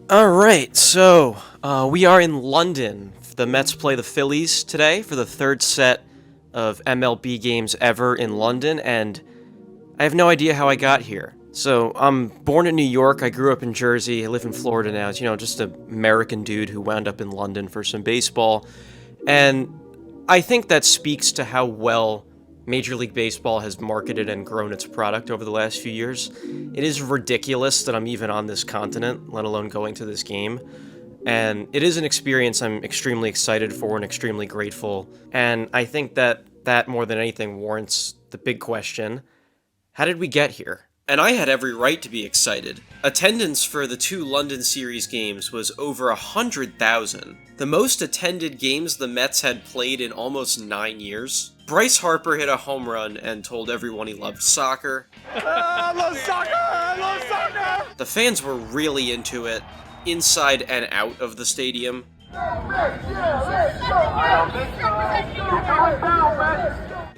Alright, so we are in London. The Mets play the Phillies today for the third set of MLB games ever in London, and I have no idea how I got here. So, I'm born in New York, I grew up in Jersey, I live in Florida now. It's, just an American dude who wound up in London for some baseball. And I think that speaks to how well Major League Baseball has marketed and grown its product over the last few years. It is ridiculous that I'm even on this continent, let alone going to this game. And it is an experience I'm extremely excited for and extremely grateful. And I think that more than anything warrants the big question: how did we get here? And I had every right to be excited. Attendance for the two London Series games was over 100,000. The most attended games the Mets had played in almost 9 years. Bryce Harper hit a home run and told everyone he loved soccer. I love soccer! I love soccer! The fans were really into it, inside and out of the stadium.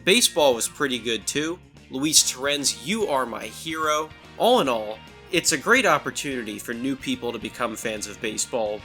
Baseball was pretty good too. Luis Torrens, you are my hero. All in all, it's a great opportunity for new people to become fans of baseball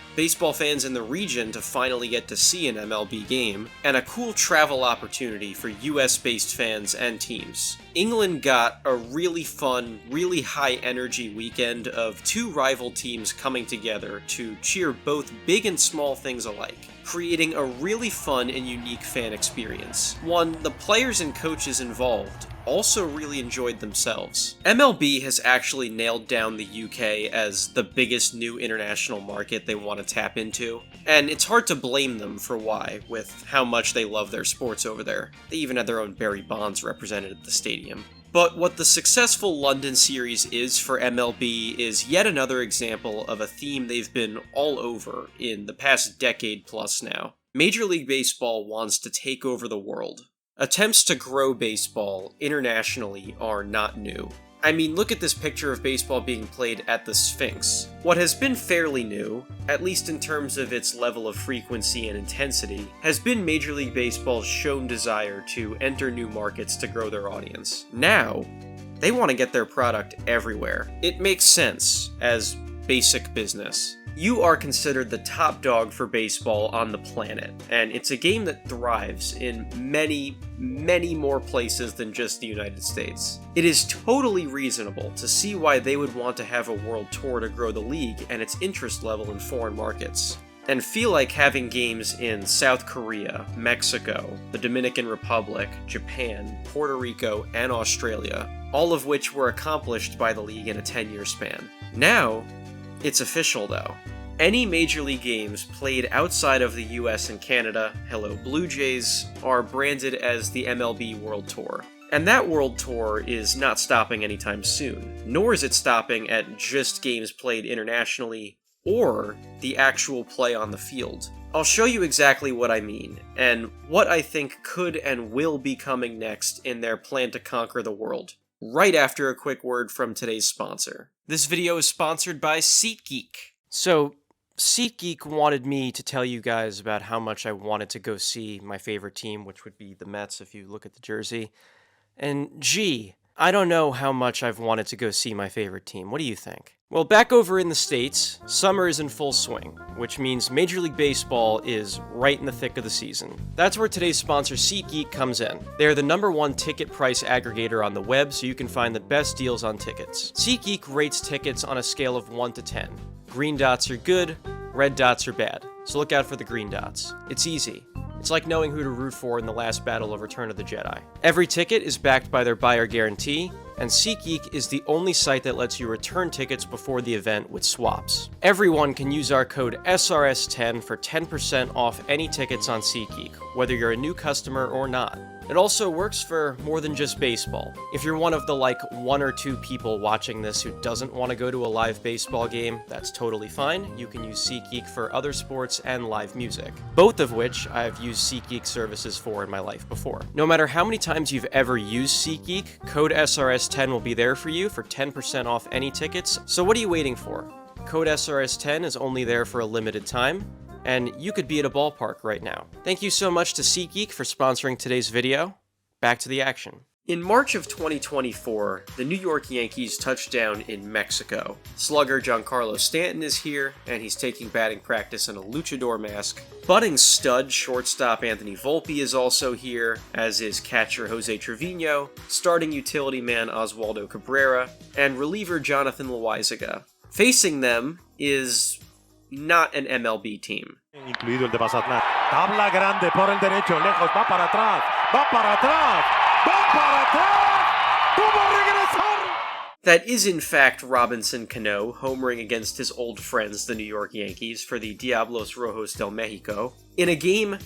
fans in the region to finally get to see an MLB game, and a cool travel opportunity for US-based fans and teams. England got a really fun, really high-energy weekend of two rival teams coming together to cheer both big and small things alike, creating a really fun and unique fan experience. One the players and coaches involved also really enjoyed themselves. MLB has actually nailed down the UK as the biggest new international market they want to tap into, and it's hard to blame them for why, with how much they love their sports over there. They even had their own Barry Bonds represented at the stadium. But what the successful London series is for MLB is yet another example of a theme they've been all over in the past decade plus now. Major League Baseball wants to take over the world. Attempts to grow baseball internationally are not new. I mean, look at this picture of baseball being played at the Sphinx. What has been fairly new, at least in terms of its level of frequency and intensity, has been Major League Baseball's shown desire to enter new markets to grow their audience. Now, they want to get their product everywhere. It makes sense as basic business. You are considered the top dog for baseball on the planet, and it's a game that thrives in many, many more places than just the United States. It is totally reasonable to see why they would want to have a world tour to grow the league and its interest level in foreign markets, and feel like having games in South Korea, Mexico, the Dominican Republic, Japan, Puerto Rico, and Australia, all of which were accomplished by the league in a 10-year span. Now, it's official though. Any Major League games played outside of the US and Canada, hello Blue Jays, are branded as the MLB World Tour. And that World Tour is not stopping anytime soon, nor is it stopping at just games played internationally or the actual play on the field. I'll show you exactly what I mean, and what I think could and will be coming next in their plan to conquer the world, right after a quick word from today's sponsor. This video is sponsored by SeatGeek. So, SeatGeek wanted me to tell you guys about how much I wanted to go see my favorite team, which would be the Mets if you look at the jersey. And gee, I don't know how much I've wanted to go see my favorite team. What do you think? Well, back over in the States, summer is in full swing, which means Major League Baseball is right in the thick of the season. That's where today's sponsor, SeatGeek, comes in. They're the #1 ticket price aggregator on the web, so you can find the best deals on tickets. SeatGeek rates tickets on a scale of 1 to 10. Green dots are good, red dots are bad, so look out for the green dots. It's easy. It's like knowing who to root for in the last battle of Return of the Jedi. Every ticket is backed by their buyer guarantee, and SeatGeek is the only site that lets you return tickets before the event with swaps. Everyone can use our code SRS10 for 10% off any tickets on SeatGeek, whether you're a new customer or not. It also works for more than just baseball. If you're one of the 1 or 2 people watching this who doesn't want to go to a live baseball game, that's totally fine. You can use SeatGeek for other sports and live music, both of which I've used SeatGeek services for in my life before. No matter how many times you've ever used SeatGeek, code SRS10 will be there for you for 10% off any tickets, so what are you waiting for? Code SRS10 is only there for a limited time, and you could be at a ballpark right now. Thank you so much to SeatGeek for sponsoring today's video. Back to the action. In March of 2024, the New York Yankees touched down in Mexico. Slugger Giancarlo Stanton is here, and he's taking batting practice in a luchador mask. Budding stud shortstop Anthony Volpe is also here, as is catcher Jose Trevino, starting utility man Oswaldo Cabrera, and reliever Jonathan Loaizaga. Facing them is not an MLB team. Incluido el de Mazatlán. Tabla grande por el derecho, lejos, va para atrás, va para atrás, va para atrás. ¿Cómo regresar? That is in fact Robinson Cano, homering against his old friends, the New York Yankees, for the Diablos Rojos del Mexico, in a game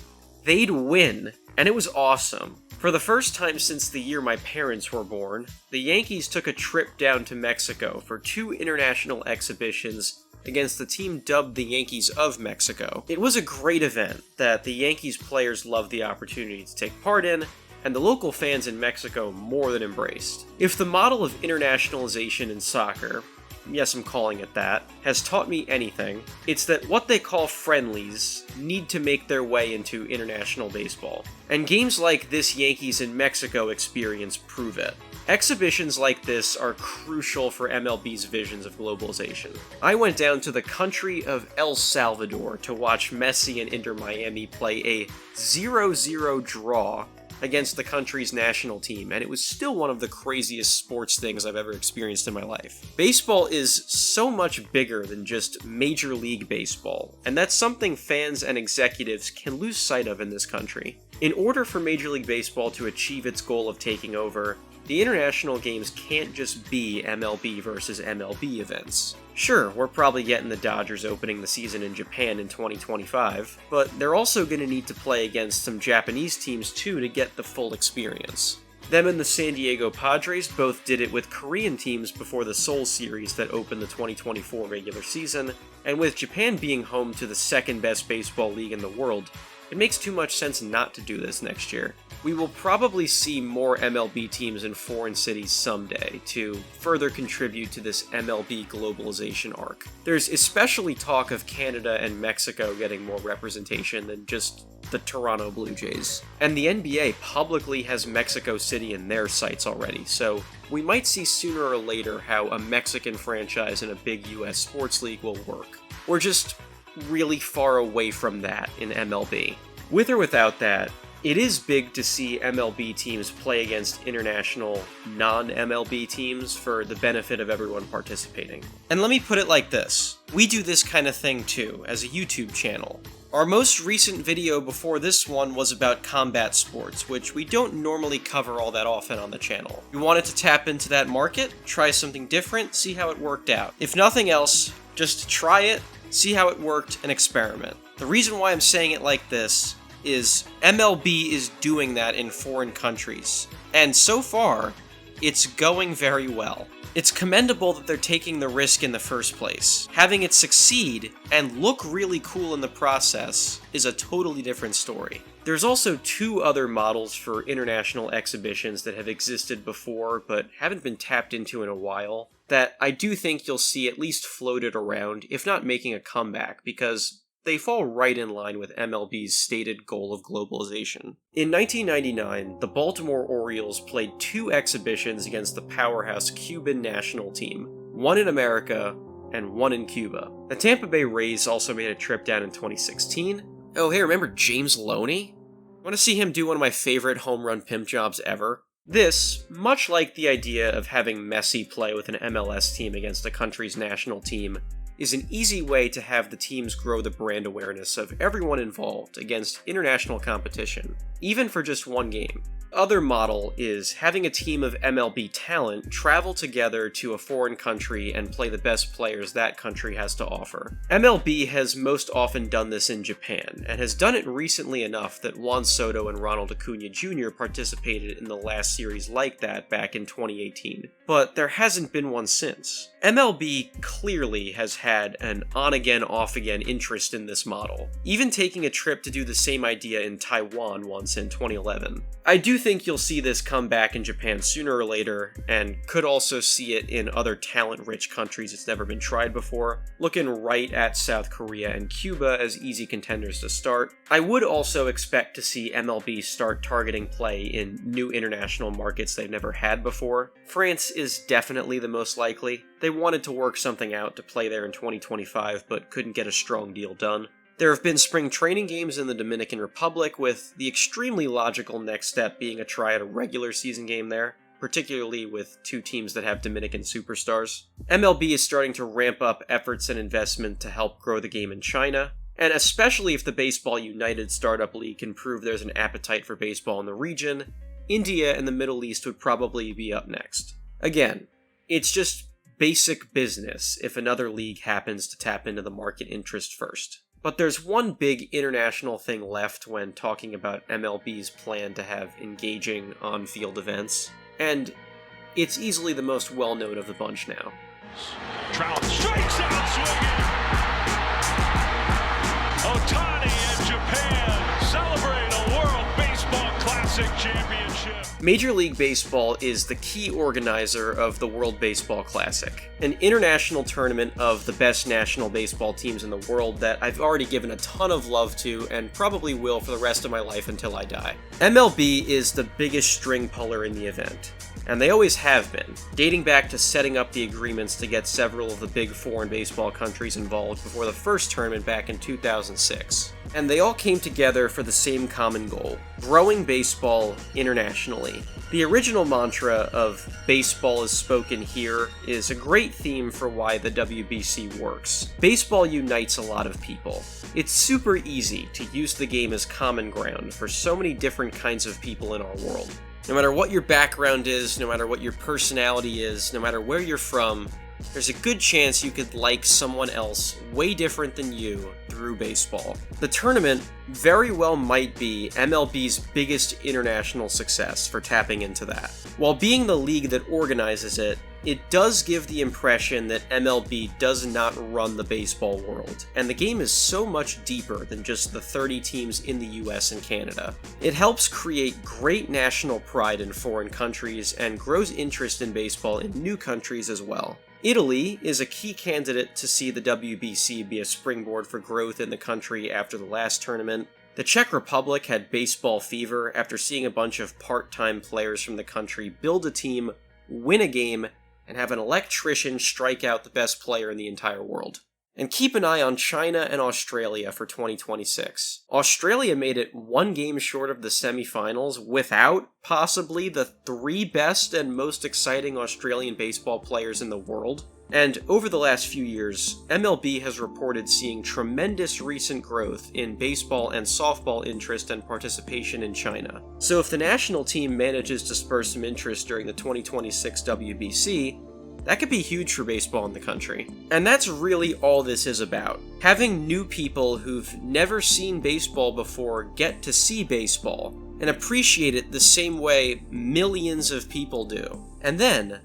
they'd win, and it was awesome. For the first time since the year my parents were born, the Yankees took a trip down to Mexico for 2 international exhibitions against the team dubbed the Yankees of Mexico. It was a great event that the Yankees players loved the opportunity to take part in, and the local fans in Mexico more than embraced. If the model of internationalization in soccer, yes, I'm calling it that, has taught me anything, it's that what they call friendlies need to make their way into international baseball. And games like this Yankees in Mexico experience prove it. Exhibitions like this are crucial for MLB's visions of globalization. I went down to the country of El Salvador to watch Messi and Inter Miami play a 0-0 draw against the country's national team, and it was still one of the craziest sports things I've ever experienced in my life. Baseball is so much bigger than just Major League Baseball, and that's something fans and executives can lose sight of in this country. In order for Major League Baseball to achieve its goal of taking over, the international games can't just be MLB versus MLB events. Sure, we're probably getting the Dodgers opening the season in Japan in 2025, but they're also going to need to play against some Japanese teams too to get the full experience. Them and the San Diego Padres both did it with Korean teams before the Seoul series that opened the 2024 regular season, and with Japan being home to the second best baseball league in the world, it makes too much sense not to do this next year. We will probably see more MLB teams in foreign cities someday to further contribute to this MLB globalization arc. There's especially talk of Canada and Mexico getting more representation than just the Toronto Blue Jays. And the NBA publicly has Mexico City in their sights already, so we might see sooner or later how a Mexican franchise in a big US sports league will work. We're just really far away from that in MLB. With or without that, it is big to see MLB teams play against international non-MLB teams for the benefit of everyone participating. And let me put it like this. We do this kind of thing too, as a YouTube channel. Our most recent video before this one was about combat sports, which we don't normally cover all that often on the channel. We wanted to tap into that market, try something different, see how it worked out. If nothing else, just try it, see how it worked, and experiment. The reason why I'm saying it like this is MLB is doing that in foreign countries, and so far, it's going very well. It's commendable that they're taking the risk in the first place. Having it succeed and look really cool in the process is a totally different story. There's also 2 other models for international exhibitions that have existed before but haven't been tapped into in a while that I do think you'll see at least floated around, if not making a comeback, because they fall right in line with MLB's stated goal of globalization. In 1999, the Baltimore Orioles played 2 exhibitions against the powerhouse Cuban national team, one in America and one in Cuba. The Tampa Bay Rays also made a trip down in 2016. Oh hey, remember James Loney? Want to see him do one of my favorite home run pimp jobs ever? This, much like the idea of having Messi play with an MLS team against a country's national team, is an easy way to have the teams grow the brand awareness of everyone involved against international competition, even for just one game. Other model is having a team of MLB talent travel together to a foreign country and play the best players that country has to offer. MLB has most often done this in Japan, and has done it recently enough that Juan Soto and Ronald Acuna Jr. participated in the last series like that back in 2018. but there hasn't been one since. MLB clearly has had an on-again, off-again interest in this model, even taking a trip to do the same idea in Taiwan once in 2011. I do think you'll see this come back in Japan sooner or later, and could also see it in other talent-rich countries it's never been tried before, looking right at South Korea and Cuba as easy contenders to start. I would also expect to see MLB start targeting play in new international markets they've never had before. France is definitely the most likely. They wanted to work something out to play there in 2025, but couldn't get a strong deal done. There have been spring training games in the Dominican Republic, with the extremely logical next step being a try at a regular season game there, particularly with two teams that have Dominican superstars. MLB is starting to ramp up efforts and investment to help grow the game in China, and especially if the Baseball United Startup League can prove there's an appetite for baseball in the region, India and the Middle East would probably be up next. Again, it's just basic business if another league happens to tap into the market interest first. But there's one big international thing left when talking about MLB's plan to have engaging on-field events, and it's easily the most well-known of the bunch now. Trout strikes out swinging. Ohtani and Japan celebrate a World Baseball Classic championship. Major League Baseball is the key organizer of the World Baseball Classic, an international tournament of the best national baseball teams in the world that I've already given a ton of love to and probably will for the rest of my life until I die. MLB is the biggest string puller in the event, and they always have been, dating back to setting up the agreements to get several of the big foreign baseball countries involved before the first tournament back in 2006. And they all came together for the same common goal: growing baseball internationally. The original mantra of "baseball is spoken here" is a great theme for why the WBC works. Baseball unites a lot of people. It's super easy to use the game as common ground for so many different kinds of people in our world. No matter what your background is, no matter what your personality is, no matter where you're from, there's a good chance you could like someone else way different than you through baseball. The tournament very well might be MLB's biggest international success for tapping into that. While being the league that organizes it, it does give the impression that MLB does not run the baseball world, and the game is so much deeper than just the 30 teams in the US and Canada. It helps create great national pride in foreign countries and grows interest in baseball in new countries as well. Italy is a key candidate to see the WBC be a springboard for growth in the country after the last tournament. The Czech Republic had baseball fever after seeing a bunch of part-time players from the country build a team, win a game, and have an electrician strike out the best player in the entire world. And keep an eye on China and Australia for 2026. Australia made it one game short of the semifinals without possibly the three best and most exciting Australian baseball players in the world. And over the last few years, MLB has reported seeing tremendous recent growth in baseball and softball interest and participation in China. So if the national team manages to spur some interest during the 2026 WBC, that could be huge for baseball in the country. And that's really all this is about. Having new people who've never seen baseball before get to see baseball and appreciate it the same way millions of people do. And then,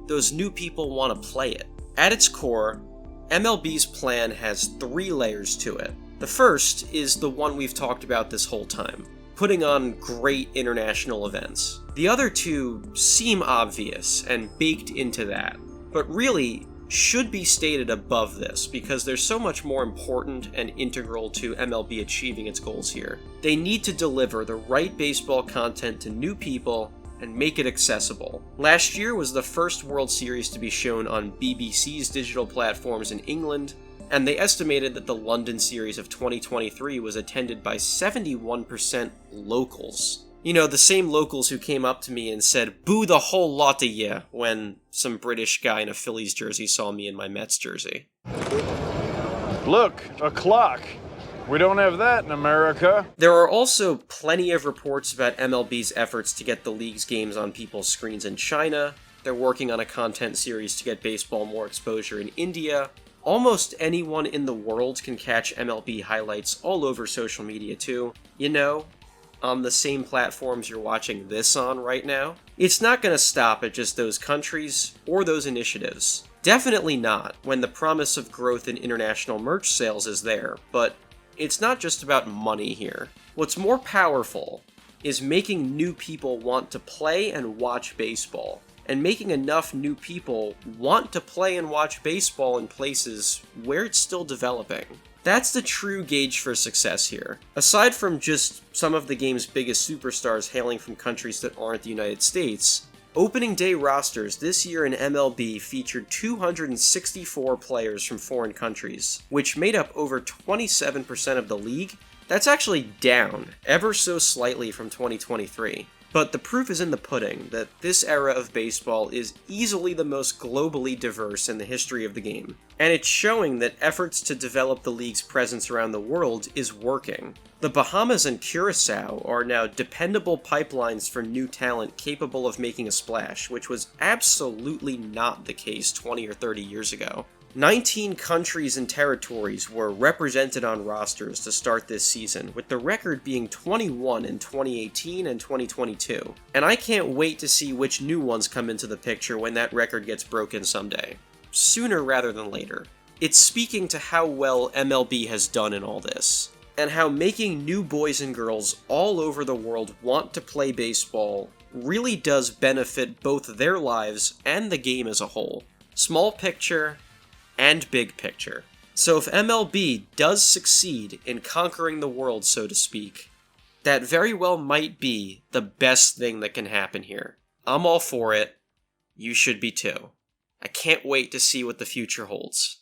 those new people want to play it. At its core, MLB's plan has three layers to it. The first is the one we've talked about this whole time: putting on great international events. The other two seem obvious and baked into that, but really should be stated above this because they're so much more important and integral to MLB achieving its goals here. They need to deliver the right baseball content to new people and make it accessible. Last year was the first World Series to be shown on BBC's digital platforms in England, and they estimated that the London series of 2023 was attended by 71% locals. You know, the same locals who came up to me and said, "Boo the whole lot of ya," when some British guy in a Phillies jersey saw me in my Mets jersey. Look, a clock. We don't have that in America. There are also plenty of reports about MLB's efforts to get the league's games on people's screens in China. They're working on a content series to get baseball more exposure in India. Almost anyone in the world can catch MLB highlights all over social media too. You know, on the same platforms you're watching this on right now, it's not going to stop at just those countries or those initiatives. Definitely not when the promise of growth in international merch sales is there, but it's not just about money here. What's more powerful is making new people want to play and watch baseball, and making enough new people want to play and watch baseball in places where it's still developing. That's the true gauge for success here. Aside from just some of the game's biggest superstars hailing from countries that aren't the United States, opening day rosters this year in MLB featured 264 players from foreign countries, which made up over 27% of the league. That's actually down ever so slightly from 2023. But the proof is in the pudding that this era of baseball is easily the most globally diverse in the history of the game. And it's showing that efforts to develop the league's presence around the world is working. The Bahamas and Curacao are now dependable pipelines for new talent capable of making a splash, which was absolutely not the case 20 or 30 years ago. 19 countries and territories were represented on rosters to start this season, with the record being 21 in 2018 and 2022. And I can't wait to see which new ones come into the picture when that record gets broken someday. Sooner rather than later. It's speaking to how well MLB has done in all this, and how making new boys and girls all over the world want to play baseball really does benefit both their lives and the game as a whole. Small picture and big picture. So if MLB does succeed in conquering the world, so to speak, that very well might be the best thing that can happen here. I'm all for it. You should be too. I can't wait to see what the future holds.